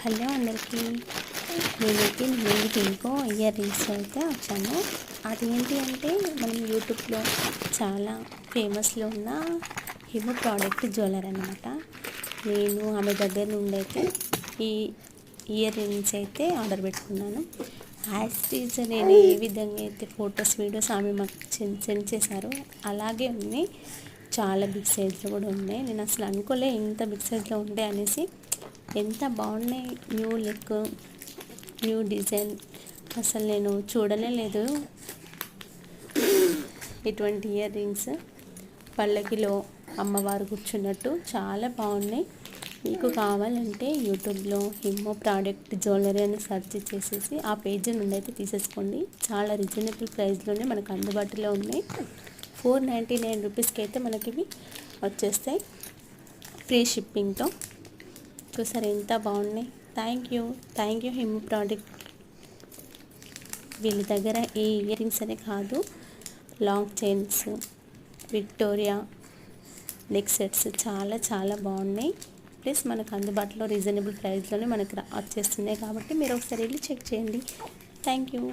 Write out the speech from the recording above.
Hello అందరికీ, నేనైతే నేను ఇంకో ఇయర్ రింగ్స్ అయితే వచ్చాను. అదేంటి అంటే మనం యూట్యూబ్లో చాలా ఫేమస్లో ఉన్న హిమో ప్రోడక్ట్ జ్యువెలరీ అనమాట. నేను ఆమె దగ్గర నుండి అయితే ఈ ఇయర్ రింగ్స్ అయితే ఆర్డర్ పెట్టుకున్నాను. యాజ్ టీజ్ నేను ఏ విధంగా అయితే ఫొటోస్ వీడియోస్ ఆమె మాకు సెండ్ చేశారో అలాగే ఉన్నాయి. చాలా బిగ్ సైజ్లో కూడా ఉన్నాయి. నేను అసలు అనుకోలే ఇంత బిగ్ సైజ్లో ఉండే అనేసి. ఎంత బాగున్నాయి, న్యూ లుక్, న్యూ డిజైన్. అసలు నేను చూడనే లేదు ఇటువంటి ఇయర్ రింగ్స్. పల్లకిలో అమ్మవారు కూర్చున్నట్టు చాలా బాగున్నాయి. మీకు కావాలంటే యూట్యూబ్లో హిమో ప్రోడక్ట్ జ్యువెలరీ అని సెర్చ్ చేసేసి ఆ పేజీ నుండి అయితే తీసేసుకోండి. చాలా రీజనబుల్ ప్రైస్లోనే మనకు అందుబాటులో ఉన్నాయి. 499 రూపీస్కి అయితే మనకి ఇవి వచ్చేస్తాయి, ఫ్రీ షిప్పింగ్తో. చూసారు ఎంత బాగున్నాయి. థ్యాంక్ యూ హిమో ప్రోడక్ట్. వీళ్ళ దగ్గర ఈ ఇయర్ రింగ్స్ అనే కాదు, long chains, Victoria neck sets చాలా బాగున్నాయి. ప్లస్ మనకు అందుబాటులో రీజనబుల్ ప్రైస్లోనే మనకు వచ్చేస్తున్నాయి. కాబట్టి మీరు ఒకసారి వెళ్ళి చెక్ చేయండి. Thank you.